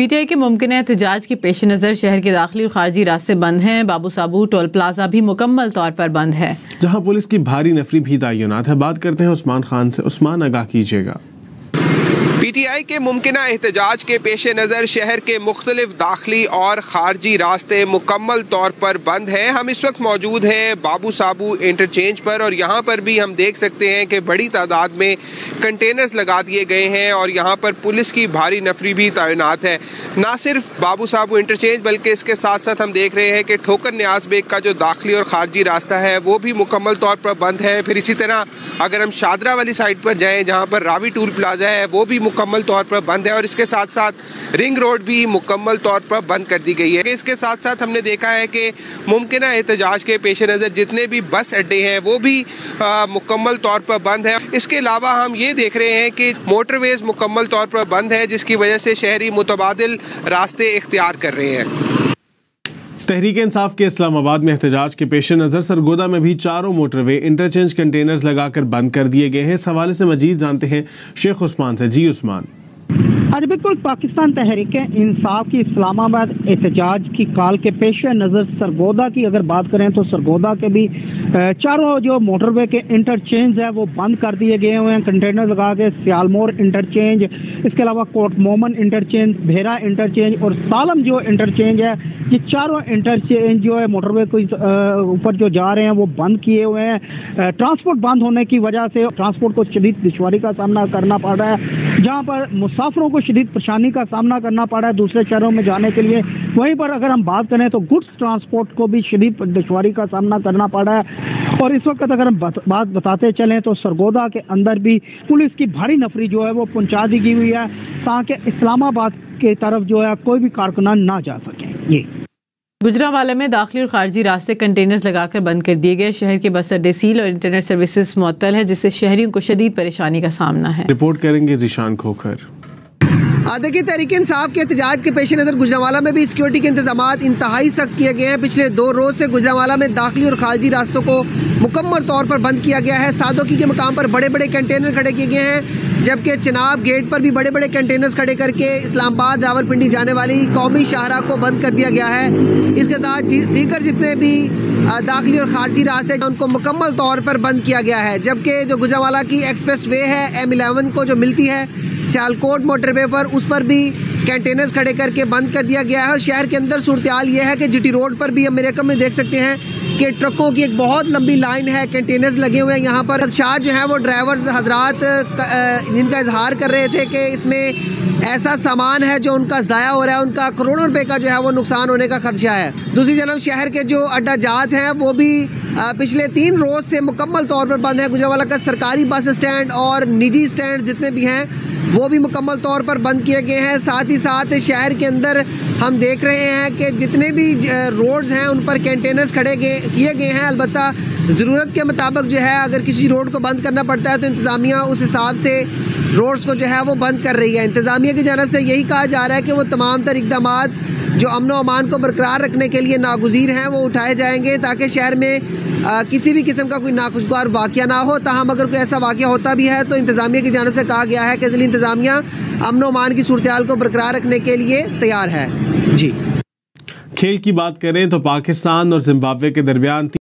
PTI के मुमकिन एहतजाज के पेश नज़र शहर के दाखिली और खारजी रास्ते बंद हैं। बाबू साबू टोल प्लाजा भी मुकम्मल तौर पर बंद है, जहां पुलिस की भारी नफरी भी तैनात है। बात करते हैं उस्मान खान से। उस्मान, आगाह कीजिएगा। पीटीआई के मुमकिना एहतजाज के पेश नज़र शहर के मुख्तलिफ दाखिली और खारजी रास्ते मुकम्मल तौर पर बंद हैं। हम इस वक्त मौजूद हैं बाबू साबू इंटरचेंज पर और यहाँ पर भी हम देख सकते हैं कि बड़ी तादाद में कंटेनर्स लगा दिए गए हैं और यहाँ पर पुलिस की भारी नफरी भी तैनात है। ना सिर्फ बाबू साबू इंटरचेंज बल्कि इसके साथ साथ हम देख रहे हैं कि ठोकर न्याज बेग का जो दाखिली और खारजी रास्ता है वो भी मुकम्मल तौर पर बंद है। फिर इसी तरह अगर हम शादरा वाली साइड पर जाएँ जहाँ पर रावी टोल प्लाजा है वो भी मुकम्मल तौर पर बंद है और इसके साथ साथ रिंग रोड भी मुकम्मल तौर पर बंद कर दी गई है। इसके साथ साथ हमने देखा है कि मुमकिना एहतजाज के पेश नज़र जितने भी बस अड्डे हैं वो भी मुकम्मल तौर पर बंद है। इसके अलावा हम ये देख रहे हैं कि मोटरवेज मुकम्मल तौर पर बंद है, जिसकी वजह से शहरी मुतबादिल रास्ते इख्तियार कर रहे हैं। तहरीक इंसाफ के इस्लामाबाद में एहतजाज के पेश नज़र सरगोदा में भी चारों मोटरवे इंटरचेंज कंटेनर्स लगाकर बंद कर दिए गए हैं। इस हवाले से मजीद जानते हैं शेख उस्मान से। जी उस्मान। आज बिल्कुल पाकिस्तान तहरीक इंसाफ की इस्लामाबाद एहतजाज की कॉल के पेश नज़र सरगोदा की अगर बात करें तो सरगोदा के भी चारों जो मोटरवे के इंटरचेंज है वो बंद कर दिए गए हुए हैं, कंटेनर लगा के। सियालमोर इंटरचेंज, इसके अलावा कोट मोमन इंटरचेंज, भेरा इंटरचेंज और सालम जो इंटरचेंज है, ये चारों इंटरचेंज जो है मोटरवे के ऊपर जो जा रहे हैं वो बंद किए हुए हैं। ट्रांसपोर्ट बंद होने की वजह से ट्रांसपोर्ट को शदीद दुश्वारी का सामना करना पड़ रहा है, जहाँ पर मुसाफिरों को शदीद परेशानी का सामना करना पड़ रहा है दूसरे शहरों में जाने के लिए। वहीं पर अगर हम बात करें तो गुड्स ट्रांसपोर्ट को भी शदीद दुश्वारी का सामना करना पड़ रहा है। और इस वक्त अगर हम बात बताते चलें तो सरगोदा के अंदर भी पुलिस की भारी नफरी जो है वो पहुंचा दी गई हुई है ताकि इस्लामाबाद की तरफ जो है कोई भी कारकुनान ना जा सके। ये गुजरांवाला में दाखिली और खारजी रास्ते कंटेनर्स लगाकर बंद कर दिए गए। शहर के बस अड्डे सील और इंटरनेट सर्विसेज मुअत्तल है, जिससे शहरियों को शदीद परेशानी का सामना है। रिपोर्ट करेंगे जिशान खोखर। देखिए, तहरीक इंसाफ के एहतजाज के पेश नज़र गुजरांवाला में भी सिक्योरिटी के इंतजाम इंतहाई सख्त किए गए हैं। पिछले 2 रोज़ से गुजरांवाला में दाखिली और खारजी रास्तों को मुकम्मल तौर पर बंद किया गया है। सादोकी के मकाम पर बड़े बड़े कंटेनर खड़े किए गए हैं, जबकि चिनाब गेट पर भी बड़े बड़े कंटेनर्स खड़े करके इस्लामाबाद रावलपिंडी जाने वाली कौमी शाहराह को बंद कर दिया गया है। इसके साथ दीगर जितने भी दाखिली और खारजी रास्ते उनको मुकम्मल तौर पर बंद किया गया है, जबकि जो गुजरांवाला की एक्सप्रेस वे है M11 को जो मिलती है सियालकोट मोटरवे पर, उस पर भी कंटेनर्स खड़े करके बंद कर दिया गया है। और शहर के अंदर सूरत हाल ये है कि GT रोड पर भी हम मेरे कम में देख सकते हैं कि ट्रकों की एक बहुत लंबी लाइन है, कंटेनर्स लगे हुए हैं यहाँ पर। खदशात जो है वो ड्राइवर्स हजरात जिनका इजहार कर रहे थे कि इसमें ऐसा सामान है जो उनका ज़ाया हो रहा है, उनका करोड़ों रुपए का जो है वो नुकसान होने का खदशा है। दूसरी जानब शहर के जो अड्डा जात हैं वो भी पिछले 3 रोज़ से मुकम्मल तौर पर बंद है। गुजरांवाला का सरकारी बस स्टैंड और निजी स्टैंड जितने भी हैं वो भी मुकम्मल तौर पर बंद किए गए हैं। साथ ही साथ शहर के अंदर हम देख रहे हैं कि जितने भी रोड्स हैं उन पर कंटेनर्स किए गए हैं। अलबत्ता ज़रूरत के मुताबिक जो है अगर किसी रोड को बंद करना पड़ता है तो इंतज़ामिया उस हिसाब से रोड्स को जो है वो बंद कर रही है। इंतज़ामिया की जानब से यही कहा जा रहा है कि वो तमाम तर इक़दाम जो अमन व अमान को बरकरार रखने के लिए नागुज़ीर हैं वो उठाए जाएंगे, ताकि शहर में किसी भी किस्म का कोई नाखुशगवार वाक़या ना हो। ताहम अगर कोई ऐसा वाक़या होता भी है तो इंतज़ामिया की जानब से कहा गया है कि ज़िली इंतज़ामिया अमन व अमान की सूरत हाल को बरकरार रखने के लिए तैयार है। जी। खेल की बात करें तो पाकिस्तान और जिम्बाब्वे के दरमियान